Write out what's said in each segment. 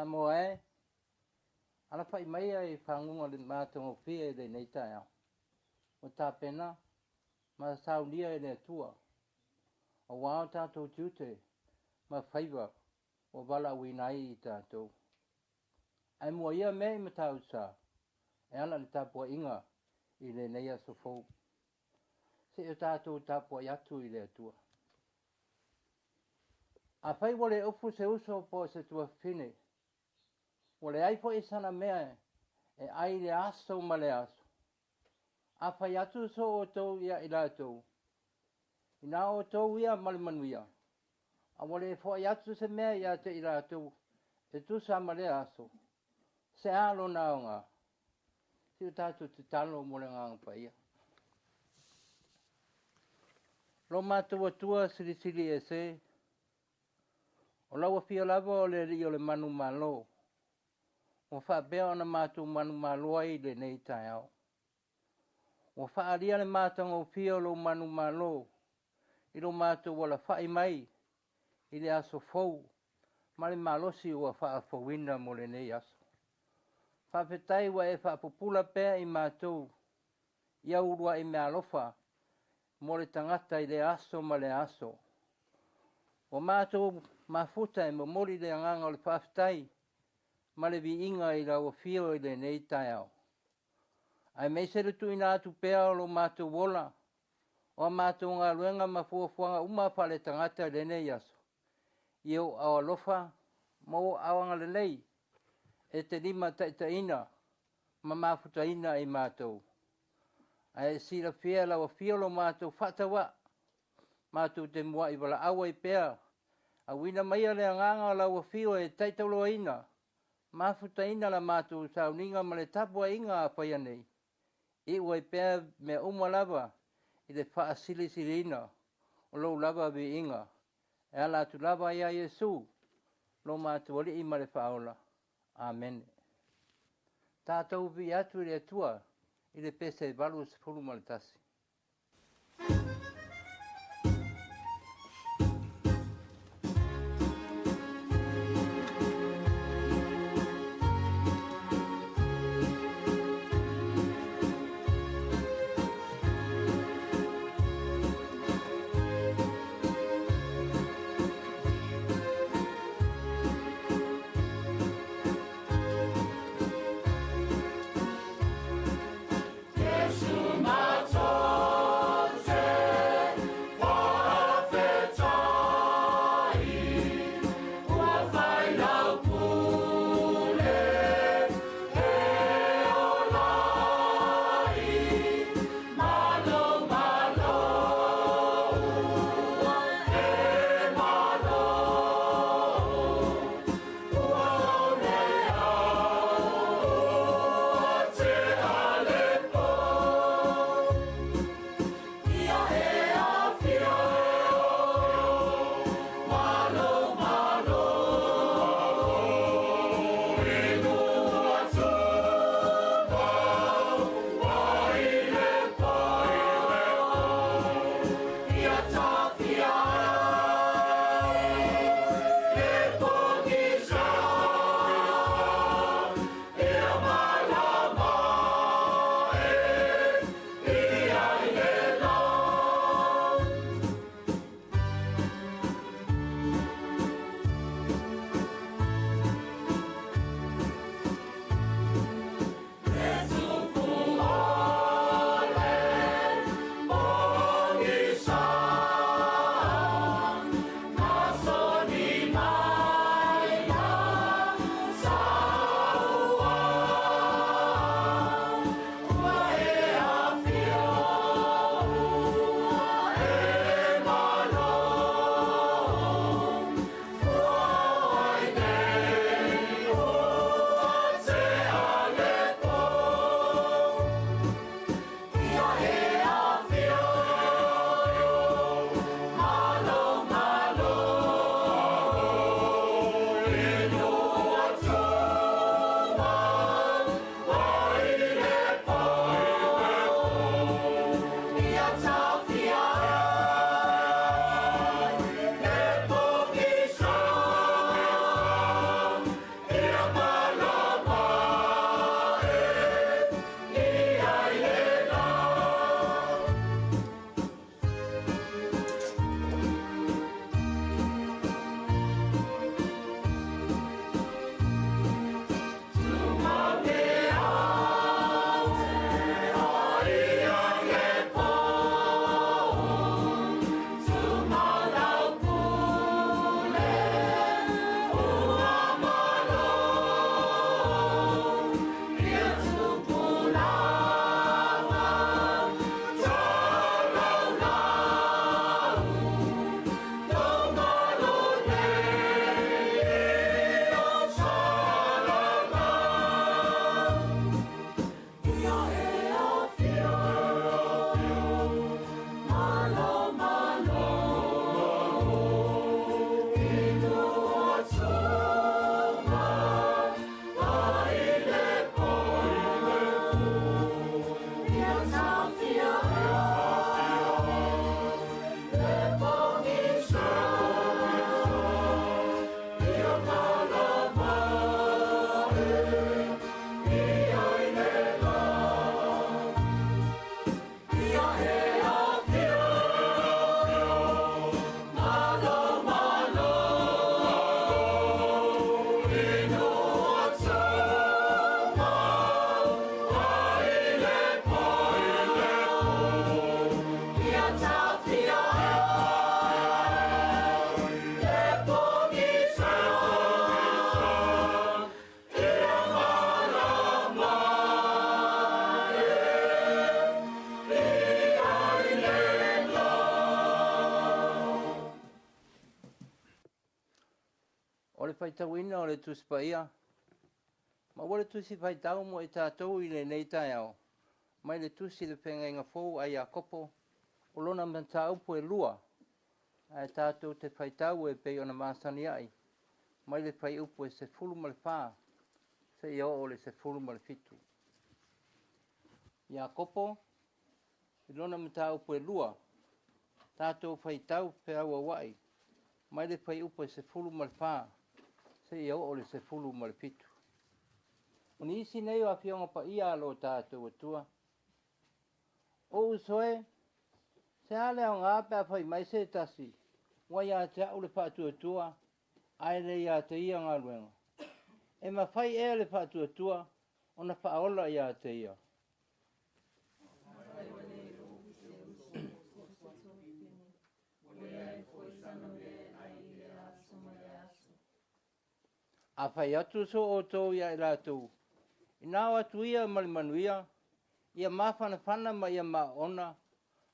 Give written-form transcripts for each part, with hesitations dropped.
Samoa ala fai mai ai whangunga le mātongo whia e nei Taeao. O tā pena, ma saunia e le atua. O wao tātou tiute, ma whaiva o wala winai i tātou. Ai mua ia mei ma tāu sā, e ala le Tapua'iga i le nei aso fou. Se o tātou Tapua i atu i le atua. A whai wale ufu se uso po se tua whine. Wale ai fo i sana mea e ai le aso ma le aso. A whai atu so o tau ia i lātou. I nā o tau ia malimanuia. A wale fo i atu se mea ia te i lātou. E tu sa ma le aso. Se alo nā o ngā. Si o tātou te talo mo le ngā ngā. Lo mātou atua siri siri e se. O laua fia lava o le ri o le manu malo. O whaapea o na mātou manu malo ai le nei Taeao. O whaaria le mātou o fia o lo manu malo. I lo mātou wala whai mai. I le aso fou. Ma le malosi o a whaafowina mo le nei aso. Whawhetai wa e whaapupula pea i mātou. Ia urua i mea alofa. Mo le tangata i le aso ma le aso. O mātou mafuta e momori le anganga o le whawhetai. Ma le vi inga i lau fio i le nei Taeao. Ai mei se rutu ina atu pea o lo mātou wola. O mātou ngā luenga mafuafuanga uma whale tangata i le nei aso. Iau au alofa, mo awanga le lei. E te lima taitaina, ma mafutaina i mātou. Ai sira fia lau fio lo mātou whatawa. Mātou te mua i wala awa i pea. A wina maia le anganga lau fio e taitauloaina. Mafutaina la mātou sauninga ma le Tapua'iga a whaia nei. I ua i pea mea umalava i le whaasilisirina o lou lava vi inga. E ala atu lava ia Yesu, lo mātou ali i ma le whaola. Amen. Tātou vi atu i le atua i le pese valu sefulu ma le tasi. Yesu mato whaitawina o le tusipaia. Ma wale tusi whaitau mo e tātou i le nei Taeao. Mai le tusi le whenga fōu ai a kopo. O lona mantau po e lua. Ai tātou te whaitau e pei ona māsani ai. Mai le whai upo e se fulu ma le whā. Se ia o le se fulu ma le fitu. Ia kopo. I lona mantau po e lua. Tātou whaitau pe aua wai. Mai le whai upo e se fulu ma le whā. Se ia o le se fulu ma le fitu. Uni isi nei o a fionga pa ia alo tātou atua. O usoe, se ale au ngā pēr whai mai se tasi. Wai a te au le whātua atua, ai le ia te ia ngā luenga. E ma whai e le whātua atua, o na whaola ia te ia. A whai atu so o tō ia i rātou. I nāo atu ia malimanuia, ia mawhanawhana ma ia maona,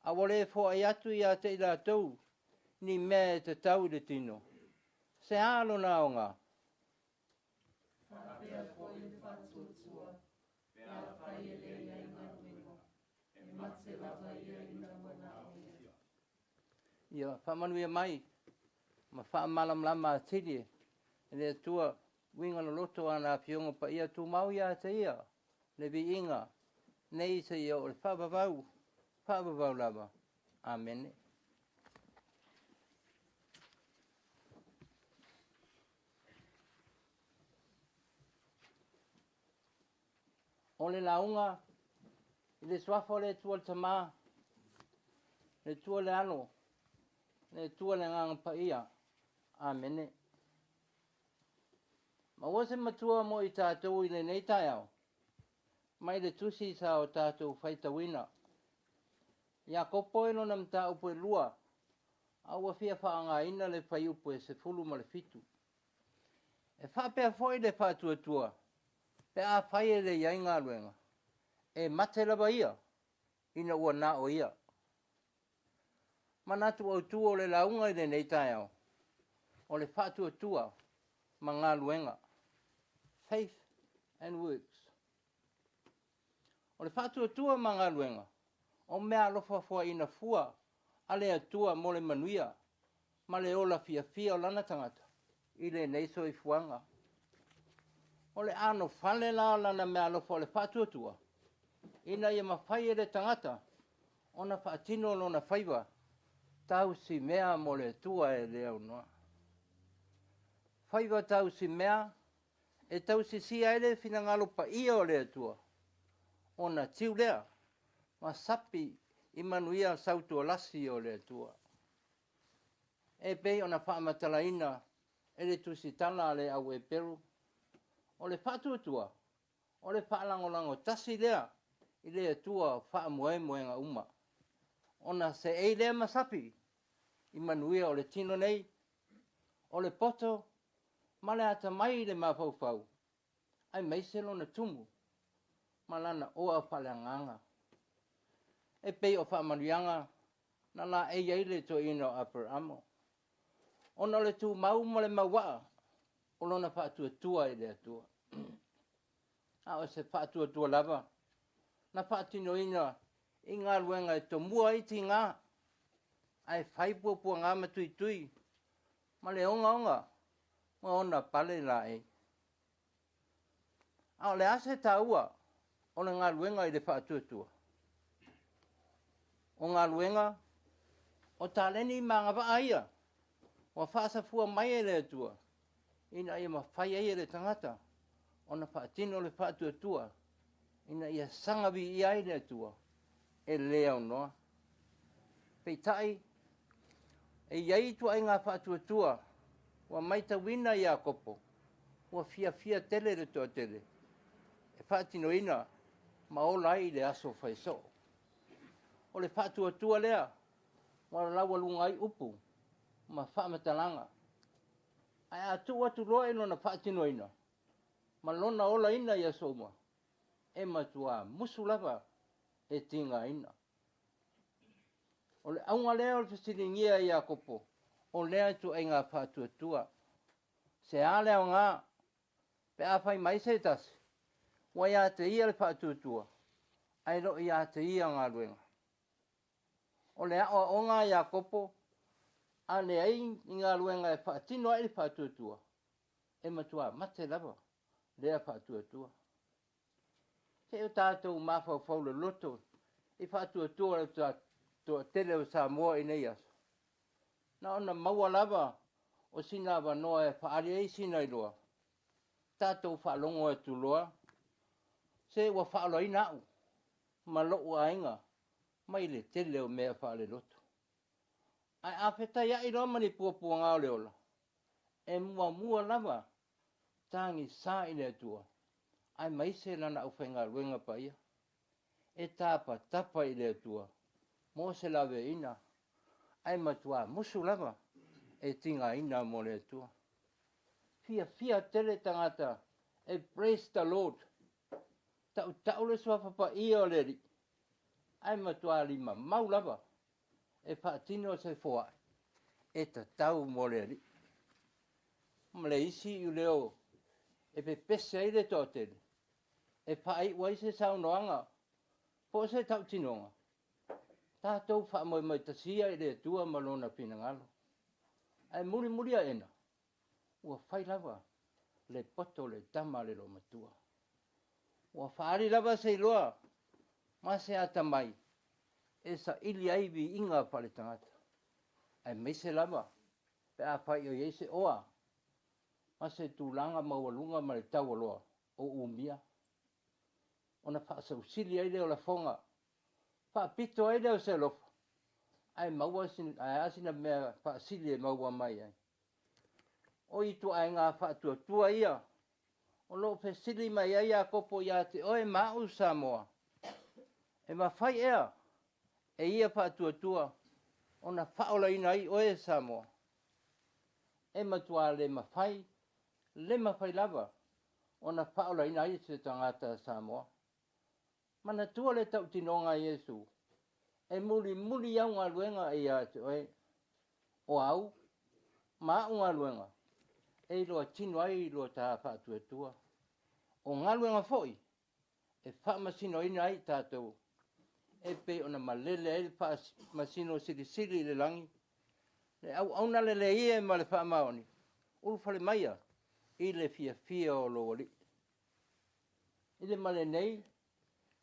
a wale fo ai atu ia te i rātou, ni mea e te tau i le tino. Se alo nā o ngā. Whapea fo i le whatuatua, pea whai e le ia i ngā ruenga, e mate lava ia i ngā mana o ia. Ia, whamanuia mai, ma whamalamlama a tiri, e le atua, winga no loto ana fionga pa ia tu mau ia te ia. Le vi inga. Nei se ia o le whabavau. Whabavau lava. Amen. O le launga. I le swafo le tua le tamā. Le tua le ano. Le tua le nganga pa ia. Amen. Ma wase matua mo i tātou i le nei Taeao. Mai le tusi sa o tātou whaitawina. Ia kopo e no nam tā upo e lua. Aua fia whaanga ina le whai upo e se fulu ma le fitu. E whapea foi le whātuatua. Pe a whai e le iai ngā luenga. E mate lava ia. Ina ua nā o ia. Manatu au tua o le launga i le nei Taeao. O le whātuatua ma ngā luenga. Faith and works. O le whātuatua ma ngā luenga. O mea alofa fua ina fua. Ale atua mo le manuia. Ma le ola fia fia o lana tangata. I le neiso i fuanga. O le ano whale la lana mea alofa o le whātuatua. Ina ia mawhai e le tangata. Ona whaatino lona whaiva. Tau si mea mo le tua e leo noa. Whaiva tau si mea. E tau si ele fina ngalo pa ia o lea tua. Ona tiu lea. Ma sapi i manuia sautu o lasi o lea tua. E pei ona whaamatalaina. E le tusi tala le au e peru. O le whātuatua. O le whaalangolango tasi lea. I lea tua whaamoemoenga uma. Ona se ei lea masapi. I manuia o le tino nei. O le poto. Male ata mai le mawhauwhau. Ai meiselo na tumu. Malana oa whalanganga. E pei o whaamanuianga. Na la e eile to ino upper amo. Ona le tu mau mo le mawaa. O lona whaatua i le atua. A o se whaatua lava. Na whaatino ina. I ngā luenga e to mua iti ngā. Ai whaipua ngā matui tui. Ma le onga. Ma ona pale la e. A le ase taua. O le ngā luenga i le whaatuatua. O ngā luenga. O tāleni ma ngā waa ia. O whaasafua mai e le atua. Ina ia mawhai e le tangata. O na whaatino le whaatuatua. Ina ia sangawi i ai le atua. E leo noa. Peitai. E iai tu ai ngā whaatuatua. Wa maita wina ia kopo. Wa fia tele le toa tele. E whaatino ina. Ma o lai le aso whaiso. O le whaatuatua lea. Wa lawa lungai upu. Ma whaamatalanga. Ai atu atu loa ino na whaatino ina. Ma lona ola ina ia soma. E matua musu lava. E tinga ina. O le aunga lea o le fasilingia ia kopo. O lea tu ai ngā whaatuatua. Se ale o ngā, pe a whai mai se tasi. Wa ia te ia le whaatutua. Ai lo ia te ia ngā ruenga. O le ao o ngā ia kopo, a le ai i ngā ruenga e whaatino ai le whaatutua. E matua mate lava, lea whaatutua. Te o tātou mawhau le loto, i whaatutua le tātua tele o Samoa i nei aso. Na ona maua lava, o sina wanoa e whaari ei sina i loa. Tātou whaalongo e tu loa, se ua whaalo i nau, ma loo ainga, mai le tele o mea whaale loto. Ai a whetai ai roa mani puapua ngā ole ola. E mua lava, tangi sā i le atua. Ai maise lana au whainga ruenga pa ia. E tāpa tapa i le atua. Mō se lawe ina. Ai matua musu lava. E tinga ina mo le atua. Fia tele tangata. E praise the Lord. Tau le suafapa ia o le ri. Ai matua lima mau lava. E whaatino se foa. E tau mo le ri. Mle isi i leo. E pe pese ai le tōtele. E whaai wai se saunoanga. Po se tau tinonga. Tātou wha mai tasia i le tua malona pinangalo. Ai muri a ena. Ua whai lava. Le poto le tama le lo matua. Ua whaari lava se iloa. Ma se ata mai. E sa ili aivi inga pale tangata. Ai meise lava. Pe a whai o yeise oa. Ma se tūlanga maualunga ma le tau aloa. O umia. Ona whaasausilia i leo la fonga. Whaapito ai leo se lofa. Ai maua ai asina mea whaasilia maua mai ai. O i tu ai ngā whaatua ia. O lo whesili mai ai a kopo ia te oe mau Samoa. E mawhai ea. E ia whaatua. Ona whaola ina ai oe Samoa. E matua le mawhai. Le mawhai lava. Ona whaola ina ai se tangata Samoa. Mana tua le tau tinonga Yesu. E muli au ngā luenga e a te oe. O au. Ma ngā luenga. E loa tino ai loa tā whaatua. O ngā luenga foi. E whaamasino ina ai tātou. E pe ona malele e whaamasino sili le langi. Le au auna le ie ma le whaamaoni. Ulu whale maia. I le fia o lo wali. I le male nei.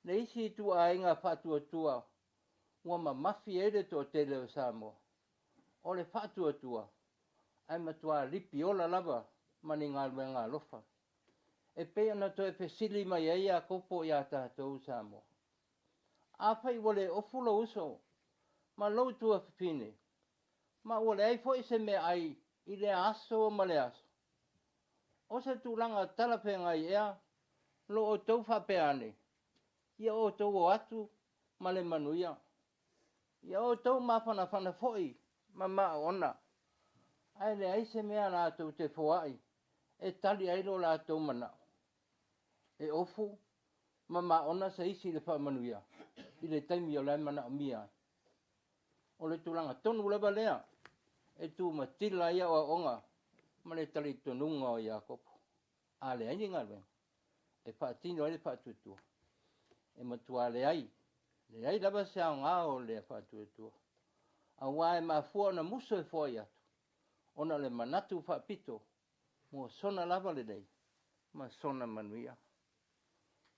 Le isi tu a inga whaatua. Ua ma mafi e le tō tele o Samoa. O le whaatua. Ai matua lipi ola lava. Mani ngā luenga lofa. E pe ana to e pesili mai ai a kopo i a tātou Samoa. A whai wale ofula uso. Ma lau tua whipine. Ma wale ai fo se me ai. I le aso ma le aso. O se tūlanga talapenga i ea. Lo o tau whapeane. Ia o tau o atu. Ma le manuia. Ia o tau mawhana foi. Ma maa ona. Ai le ai se mea nā tau te foai. E tali ai lo la tau manao. E ofu. Ma maa ona sa isi le whamanuia. I le taimi o lai manao mia. O le tūlanga tonu lewa lea. E tū matila ia o onga. Ma le tali tonunga o Iakopo. A le aini ngā wen. E whaatino ai le whaatutua. E matua le ai. Le ai lava se au ngā o le whaatutua. A wae maa fua na muso e fua i atu. Ona le manatu whaapito. Mua sona lava le nei. Ma sona manuia.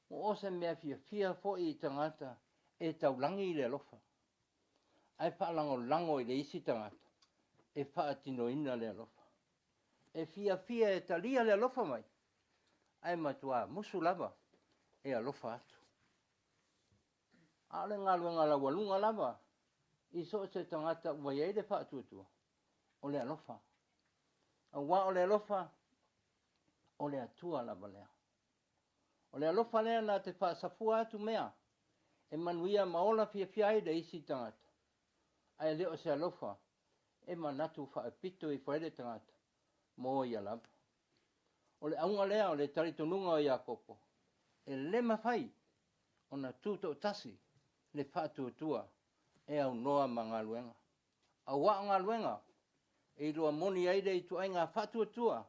Mo ose mea fia foi i tangata. E taulangi i le alofa. Ai whaalango i le isi tangata. E whaatino ina le alofa. E fia e talia le alofa mai. Ai matua musu lava. E alofa atu. Ale ngā luenga la walunga lava. I so se tangata ua iei le whaatutua. O le alofa. A wa o le alofa. O le atua lava lea. O le alofa lea na te whaasafua atu mea. E manuia maola fia ai le isi tangata. Ai leo se alofa. E manatu whaapito i whaere tangata. Mo i alava. O le aunga lea o le taritonunga o Iakopo. E le mawhai. O na tūto tasi. Le whaatutua. E au noa ma ngā luenga. A wa ngā luenga. E lua moni aile i tu ai ngā whaatutua.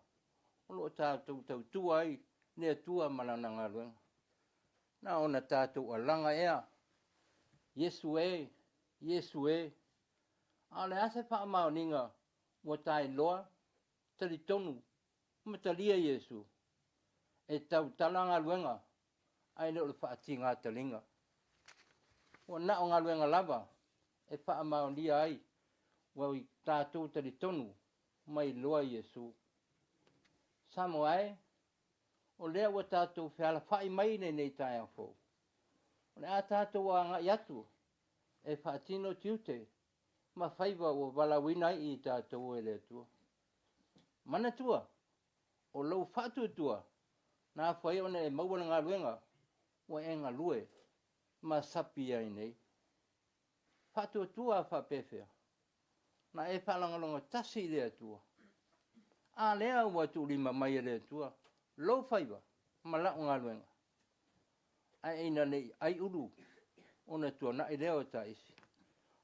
o lo tātou tau tua ai, nea tua malana ngā luenga. Nā ona tātou alanga ea, Yesu e, Yesu e, ale ase wha maoninga, mo tai loa, tali tonu, matalia Yesu, e tau talanga luenga, ai leo le whaati ngā talinga. O na o ngā luenga lava, e wha maonia ai, wau i tātou tali tonu, mai loa Yesu. Samoa e, o lea wa tātou whiala whai mai nei Taeao fo. O lea tātou a ngā iatu, e whaatino tiute, ma whaiva o walawina i tātou e lea tua. Mana tua, o lau whātua tua, nā whai ona e mauana ngā luenga, o e ngā lue, ma sapi ai nei. Whātua tua a whapewhia, na e whalangalonga tasi lea tua. A lea ua tu lima mai lea tua, lau whaiva, ma lau ngā luenga. Ai eina nei, ai uru, ona tua na i leo ta isi.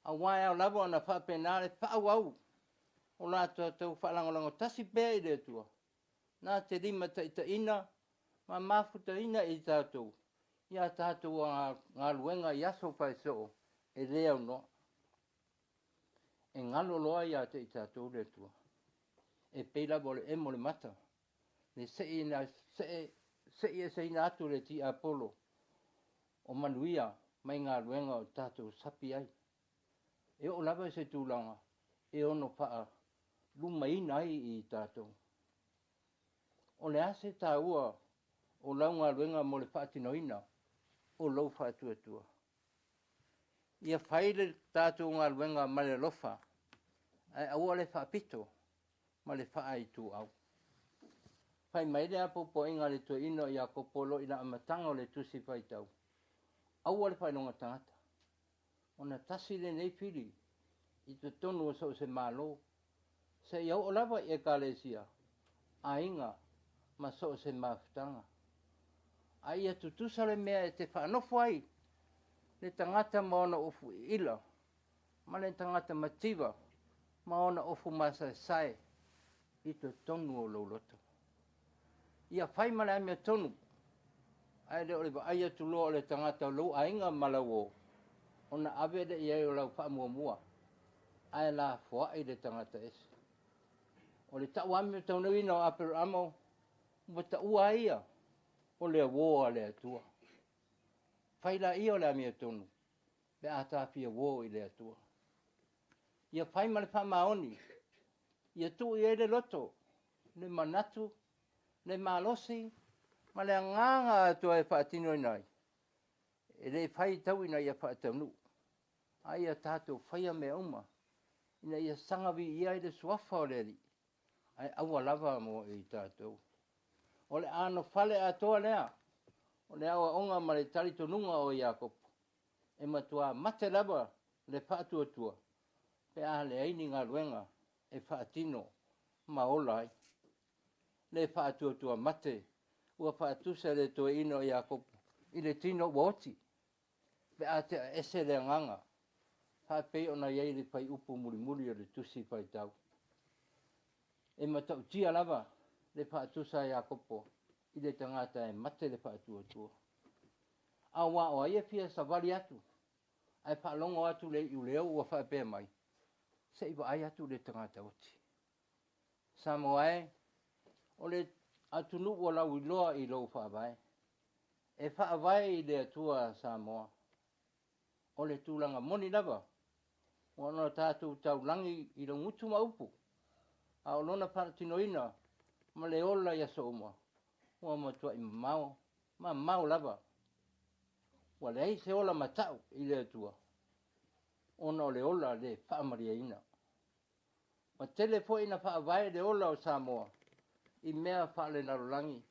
A wai au lava ona whapenare, whaau au, o la tau whalangalonga tasi pēi lea tua. Nā te lima ta ina, ma mafuta ina i tātou. Ia tātou ngā luenga i aso whai so, e leo no. E ngalo loa ia te i tātou lea tua. E peila bole e mole mata. Ne se ina atu le ti Apollo. O manuia, mai ngā luenga o tātou sapi ai. E o lava se tūlanga, e ono paa, luma ina ai i tātou. O le ase tā ua, o lau ngā luenga mo le whaatino ina, o lau whaatuatua. Ia whaile tātou ngā luenga ma le lofa, ai aua le whaapito, ma le wha ai tū au. Whai mai le apo po inga le to ino i a kopolo ina amatanga o le tusi whai tau. Aua le whainonga tangata. Ona tasi le nei whiri, i te tonu o so se malo, se iau o lava i e kalesia, a inga, ma so se mafutanga. A ia tutusa le mea e te whanofo ai, le tangata maona ofu ila, ma le tangata mativa, maona ofu masa sae, i te tonu o lauloto. Ia whai male amia tonu, ai le oliva aia tuloa o le tangata lau a inga malawo, ona avede i ai o lau wha mua, ai la fua i le tangata esi. O le tau amia taunau ina o apero amo, wata ua ia, o le woa le atua. Whaila ia o le amia tonu, pe atapia woa i le atua. Ia whai male wha maoni, ia tu i ele loto, le manatu, le malosi, ma le nganga atua e whaatino inai. E le whai tau ina ia whaataunu. Ai a tātou whaia me uma, ina ia sangawi ia i le suafa o le li. Ai aua lava mo i tātou. O le ano whale atoa lea, o le awa onga ma le tarito nunga o Iakopo. E matua mate lava le whaatua tua, pe a le aini ngā luenga e whaatino ma ola ai. Le whaatua tua mate, ua whaatusa le toe ino o Iakopo, i le tino woti, pe a te ese le nganga, hapei ona iei le pai upu muri o le tusi pai tau. E matau tia lava, le whaatusa Iakopo, i le tangata e mate le whaatua tua. A wā o aia fia sa wali atu, ai whaalongo atu le i uleo ua whaapea mai, se iwa ai atu le tangata oti. Samoa e, o le atunu ua lau iloa i lau whaavai. E whaavai i le atua Samoa. O le tūlanga moni lava, o anō tātou tau langi i lau ngutu maupu. A o lona paratinoina, ma le ola ia so uma. Ua matua i mau lava. Ua le ai se ola matau i le atua. Ona o le ola le whaamaria ina. Ma telefo ina whaavai le ola o Samoa. I mea whaale narolangi.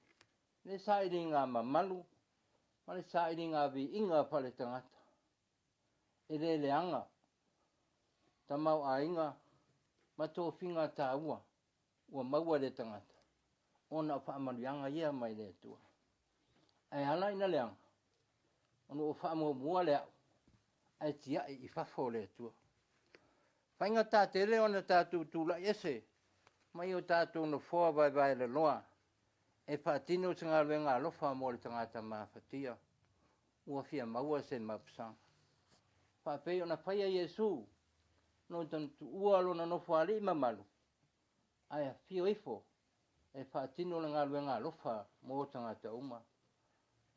Le sairi ngā mamalu, ma le sairi ngā vi inga whaale tangata. E le anga, tamau a inga, ma tō whinga tā ua, ua maua le tangata. Ona whaamarianga ia mai le atua. Ai ala ina leanga, ona o whaamua lea, ai tiai i whafo le atua. Whainga tā te le ona tātou tūla ese, mai o tātou no whoa vai le loa, e whaatino te ngā ruenga alofa mo le tangata mawhatia. Ua fia maua se mapsang. Whapei o na whaia Yesu, no tan tu ua lo na nofo ali mamalu. Ai fio ifo, e whaatino le ngā ruenga alofa mo tangata uma.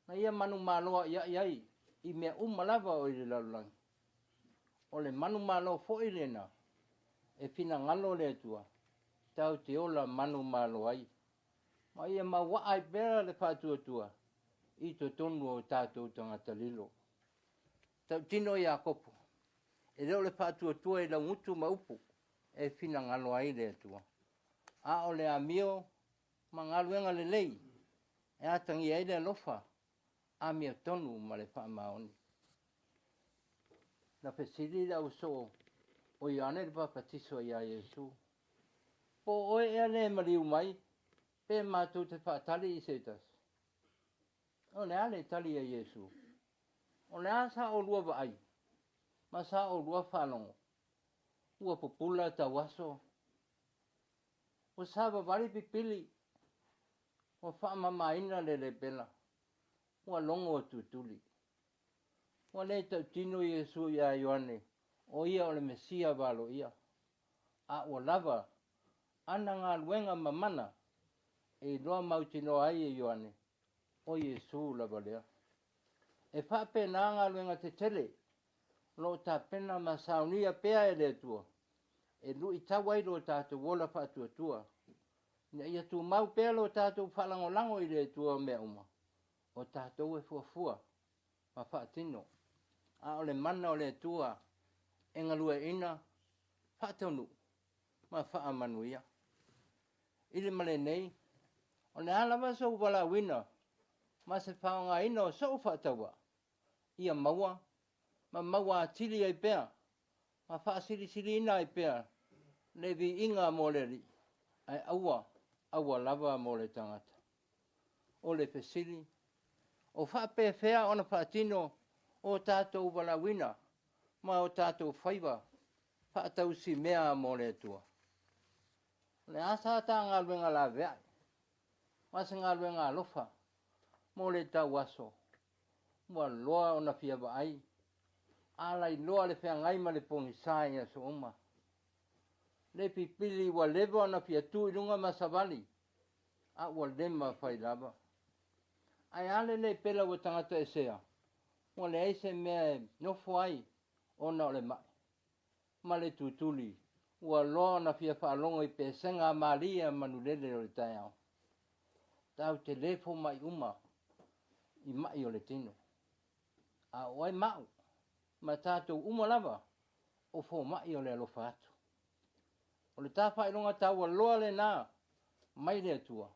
Na ia manu maloa iai, i mea lava o i le lalulangi. O le manu malo fo i lena, e fina ngalo le atua, tau te ola manu malo ai. Ma ia mawaa i bera le whātua i to tonu o tātou tangata lilo. Tau tino i a kopo, e leo le whātua i la ngutu maupu, e fina ngalo ai le atua. A o le amio, ma ngaluenga le lei, e atangi ai le alofa, a mia tonu ma le whaamaoni. Na pesiri la uso, o iane le papatiso i a Yesu. Po oe ea le mariu mai, pe mātou te whaatali i setas. O le ale tali a Yesu. O le asa o lua vaai, ma sa o lua whalongo. Ua popula ta waso. O saba wari pipili, o whaamamaina le bela. Ua longo o tutuli. Ua le tau tino Yesu i a Ioane, o ia o le Mesia walo ia. A ua lava, ana ngā luenga mamana, e loa mautino ai e Ioane, o Yesu lava lea. E whape nā ngā luenga te tele, lo ta pena masaunia pea e le tua, e lu i tawai lo tātou wola whātua tua. Nia ia tu mau pea lo tātou whalangolango i le tua mea uma, o tātou e fuafua, ma whaatino. A o le mana o le tua, e ngalua ina, whaatonu, ma whaamanuia. Ile male nei, o le alawa so wala wina, ma se whaonga ina o so whaatawa. Ia maua, ma maua atili ai pea, ma whaasiri ina ai pea, le vi inga mo le ri, ai aua lava mo le tangata. O le pesiri, o whape fea ona whaatino o tātou wala wina, ma o tātou whaiva, whaatau si mea mo le tua. Le asa ta ngā luenga la vea, ma se ngā luenga alofa, mo le tau aso, mua loa o na fia ai, ala i loa le fea ngai ma le pongi sai a so uma. Le pipili wa lewa o na fia tu ilunga masavali, a ua lema fai lava. Ai ale le pela wa tangata e sea, mua le eise mea nofo ai, o na o le mai. Ma le tutuli, ua loa na fia whaalongo i pesenga Maria manulele o le Taeao. Tau te lefo mai uma, i mai o le tino. A oai mau, ma tātou uma lava, o fo mai o le alofa atu. O le tā whailonga tau a loa le nā, mai le atua,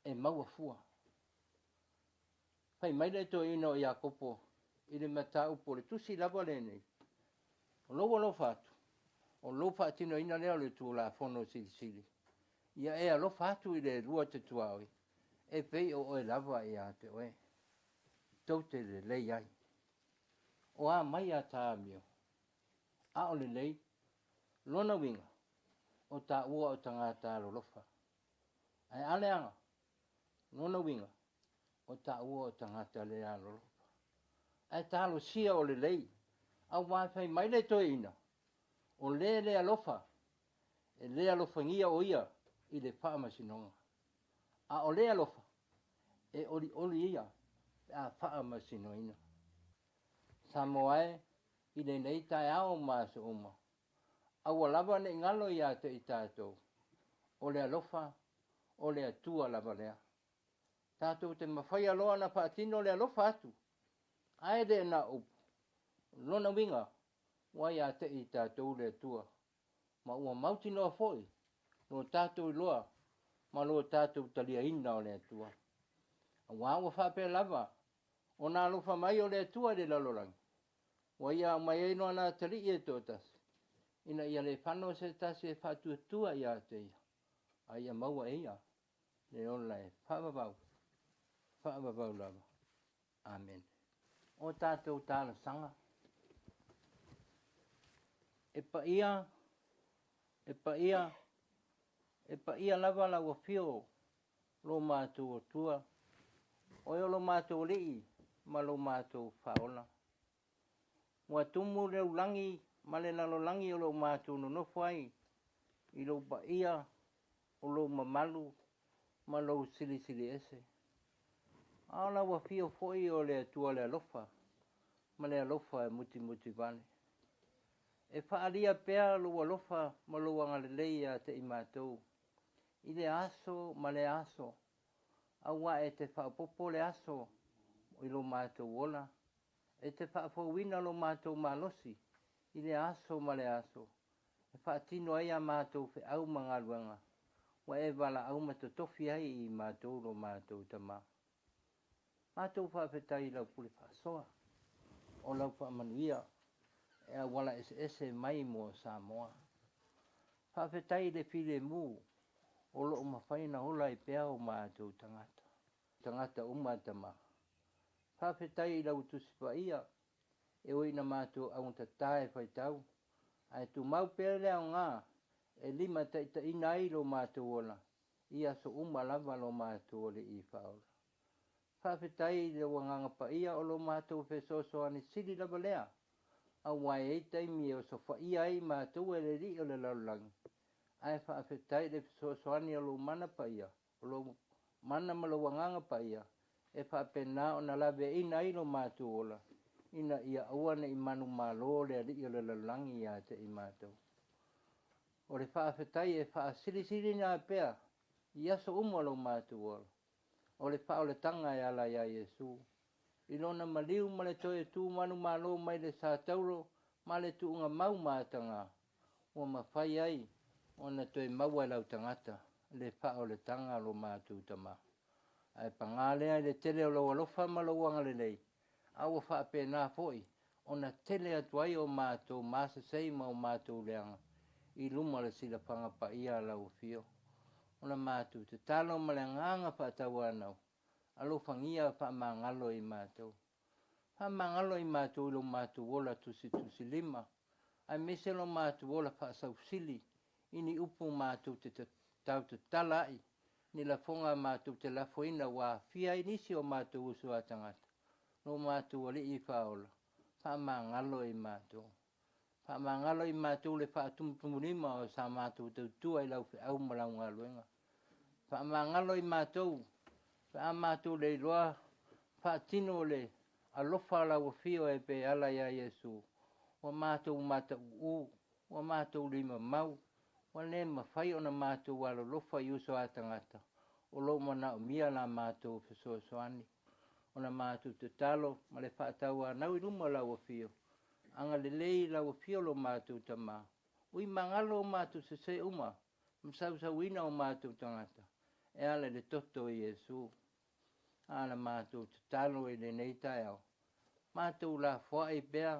e maua fua. Pai mai le to ino i a kopo, i le matau po le tusi lava le nei. O loa alofa atu, o lofa atino ina leo le tu la fono sili. Ia e alofa atu i le rua te tuaoi, e pei o oe lava i a te oe. Taute le lei ai. O a mai a tā mio. A o le lei, lona winga, o tā ua o tangata lolofa. Ai aleanga, lona winga, o tā ua o tangata lea lolofa. Ai tā lo sia o le lei, a wāwhai mai le toi ina, o le alofa, e le alofa ngia o ia, i le whaamasinonga. A o le alofa, e oli ia, a whaamasinoina. Samoa i le nei Taeao maso uma. Aua lava ne ngalo i ate i tātou. O le alofa, o le atua lava lea. Tātou te mawhai aloa na whaatino le alofa atu. Ai de na upu. Lona winga, wai ate i tātou le atua. Ma ua mautinoa foi, no tātou i loa, ma loa tātou talia ina o le atua. Wa ua whape lava, o nā alofa mai o le atua le lalorangi. Wa ia mai eino ana tali e tōtas. Ina ia le whano se tasi e whatuatua ia te ia. A ia maua e ia. Le ola e whaavavau. Whaavavau lava. Amen. O tātou tāna sanga. E pa ia lava la ua whio. lo mātou o tua. Oi o lo mātou lii, ma lo mātou whaola. Mua tumu leo langi, ma le nalo langi o lo mātou no nofo ai, i lo baia, o lo mamalu, ma lo sili ese. Ala wa fio foi o le tua le alofa, ma le alofa e muti vale. E whaalia pea lo alofa, ma lo angaleleia te i mātou. I le aso, ma le aso, awa e te whaapopo le aso, i lo mātou ola. E te whaafowina lo mātou malosi, i le aso ma le aso. E whaatino ai a mātou whi au mangaluanga, wa e wala au matatofi ai i mātou lo mātou tama. Mātou whaafetai lau pule whaasoa, o lau whaamanuia, e a wala ese mai mo Samoa. Whaafetai le file mu, o loo mawhaina hola i pea o mātou tangata. Tangata umatama. Whaafetai lau tusipa ia, e oina mātou au tatae whaitau. Ai tu mau pea leo ngā, e lima taita ina ai lo mātou ola. Ia so lava lo mātou ole i whaola. Whaafetai le wanganga pa ia o lo mātou whesoso ane siri lava lea. A wai ei taimi o so whaia ai mātou e le ri o le laulangi. Ai whaafetai le whesoso ane o lo mana pa ia, o lo mana ma lo wanganga pa ia. E whaapena o na lawe ina ai lo mātou ola. Ina ia auane i manu malo le ri o le laulangi ia te i mātou. O le whaafetai e whaasiri nā pea, i aso lo mātou ola. O le whaoletanga e ala ia Iesu. I lona maliu ma le toe tū manu malo mai le sātauro, ma le tuunga mau mātanga. O mawhai ai, o na toe maua lau tangata, le whaoletanga lo mātou tama. Ai pangalea le tele o lo alofa ma lo wanga le lei. Awa whaapena foi, o na tele atuai o mātou masa sei ma o mātou leanga. I luma le sila panga pa ia lau fio. O na mātou te talo ma le nganga whaatau anau. Alo whangia whaamangalo i mātou. Whaamangalo i mātou lo mātou ola tusi lima. Ai mese lo mātou ola whaasau sili. Ini upu mātou te tau te talai. Ni la fonga mātou te lafoina wā fia inisi o mātou usu atangata. No mātou ali i whaola. Whaamangalo i mātou. Whaamangalo i mātou le whaatumutumurima o sa mātou tautua i lau au malau ngā luenga. Whaamangalo i mātou. Mātou le loa whaatino le alofa lau fio e pe ala ia Iesu. Wa mātou matau wa mātou lima mau. Wa le mawhai o na mātou walo lofa i uso atangata. O lo mana o mia la mātou whesoasoani. O na mātou te talo ma le whaatau anau i luma lau fio. Anga le lei lau fio lo mātou tama. Ui mangalo o mātou se uma. Msausauina o mātou tangata. E ala le toto i Iesu. Ala mātou te talo i le nei Taeao. Mātou la fua i bea,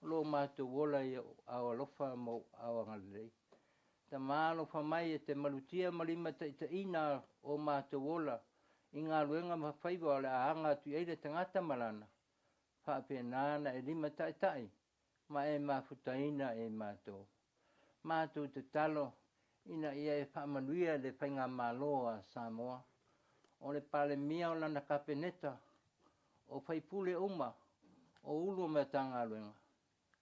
lo mātou wola i au alofa mo au angalei. Ta mālo whamai e te malutia malima ta ina o mātou wola. I ngā luenga mawhaiwa o le aanga tu eile tangata malana. Whaapenana e lima tai, ma e mawhutaina e mātou. Mātou te talo, ina ia e whaamanuia le whainga māloa Samoa. O le pale mia o lana kapeneta, o whaipule uma, o ulu me tanga luenga.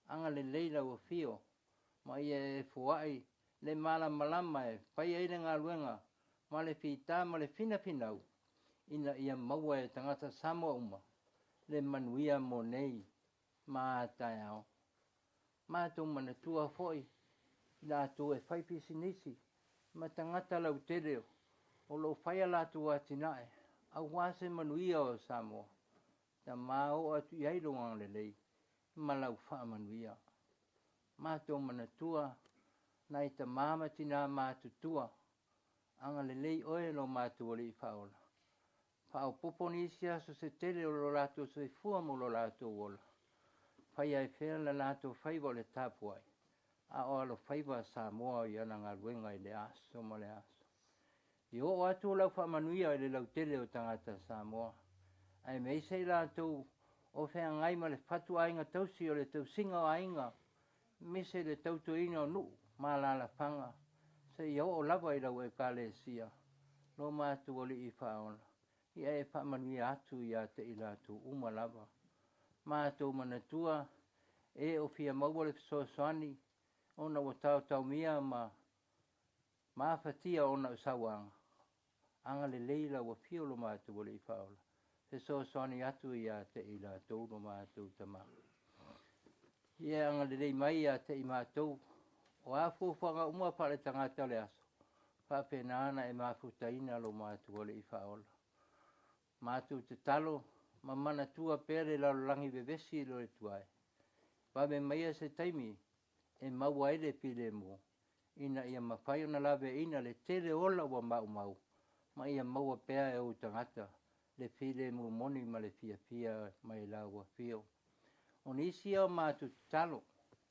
Anga le leila o fio, ma ia e fuai, le mala malama e, pai eile ngā luenga, ma le whita ma le finau, ina ia maua e tangata Samoa uma, le manuia mo nei, ma Taeao. Mātou mana tua foi, la tu e whaipisi nisi, ma tangata lau tereo, o lo whaia latu atinae, au wase manuia o Samoa. Ta mao atu iai longang lelei, ma lau wha manuia. Mātou manatua, nai ta mama tina mātutua, anga lelei oe lo mātou oli i whaola. Whao poponisia so se tele o lo latu so i fua mo lo latu ola. Whaia e whea la latu whaiva le Tapua'iga. A o alo whaiva Samoa i ana ngā ruenga i le aso mo le aso. I o atu lau whamanuia i le lau tele o tangata Samoa. Ai mei sei lātou o whea ngai ma le whatu ainga tausi o le tausinga o ainga. Mise le tautuina o nuu, mā lala whanga. Se i o lava i lau e kāle sia. lo mātou o li I whaona. Ia e whamanui atu ia te ilatu umalava. Mātou manatua e o fia maua le fisoasoani ona o tau mia ma fatia ona o sawanga. Anga le leila wa fio lo mātou o li I whaona. Fisoasoani atu ia te ilatu lo mātou tama. Ia anga le lei mai ia te I mātou. O afu whanga umua pare tangata le aso. Whapena e mafutaina lo mātou o li I whaola. Mātou te talo, mamana tua pere la langi vevesi lo e tuai. Wabe maia se taimi, e maua ele pile mo. Ina ia mawhai ona lawe ina le tele ola wa mau. Ma ia maua pea e o tangata, le pile mo moni ma le fia mai la wa fio. O nisi au mātou te talo,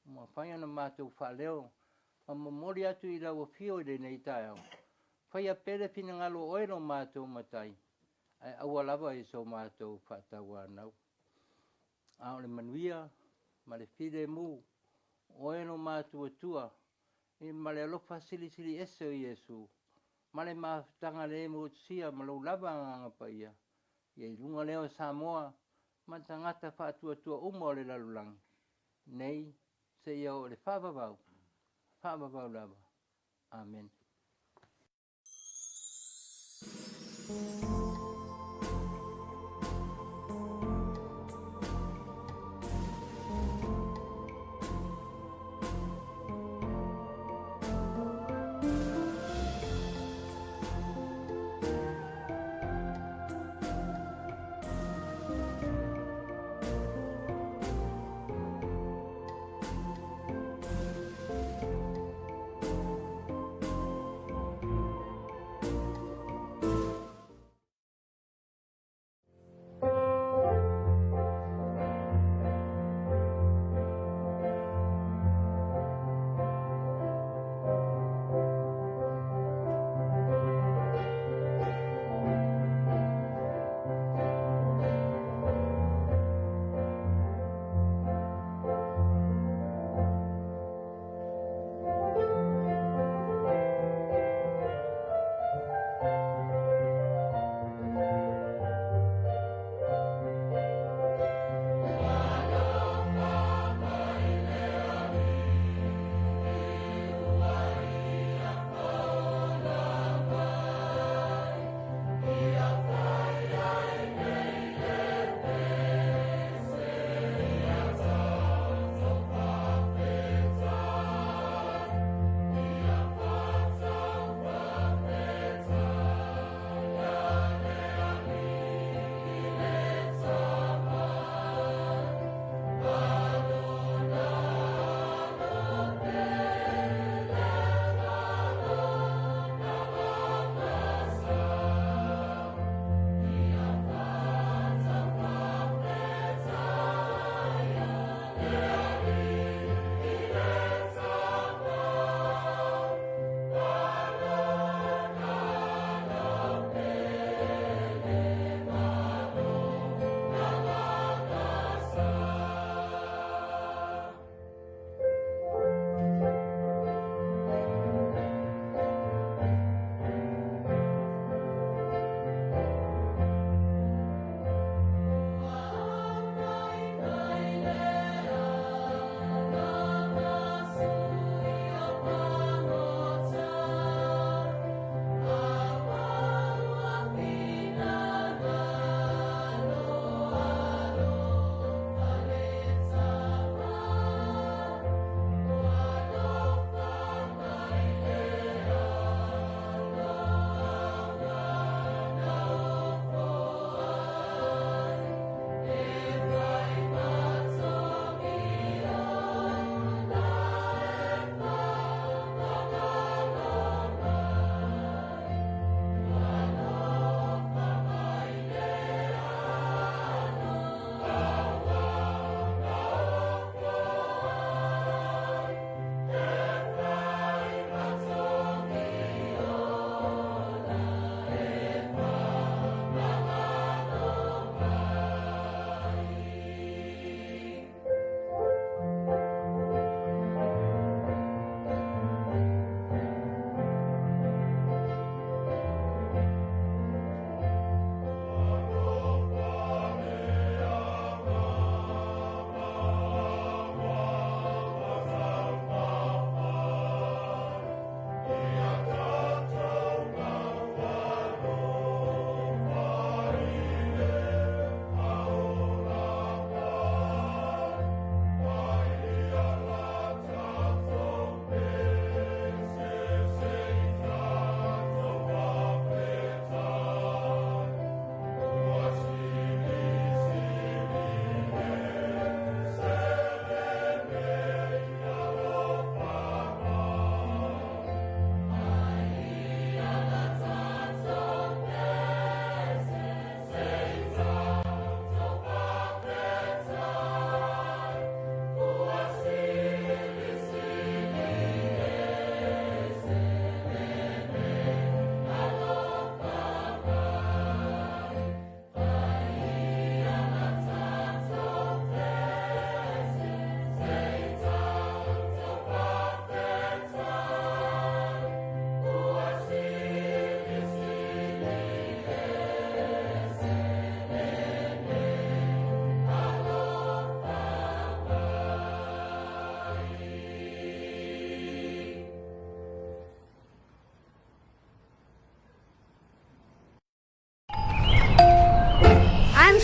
mawhai ona mātou whaleo, ma mamori atu I la wa fio I le nei Taeao. Whai a pere pina ngalo oero mātou matai. Ai aua lava I so mātou whatawa nau. A o le manuia, ma le whire mu, oeno mātou atua, I ma le alofa sili ese o Iesu, ma le maftanga le mo sia ma lau lava nganga pa ia. Ia I lunga leo Samoa, ma tangata whatua uma o le lalulangi. Nei, se ia o le whavavau lava. Amen.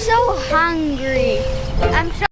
so hungry. I'm so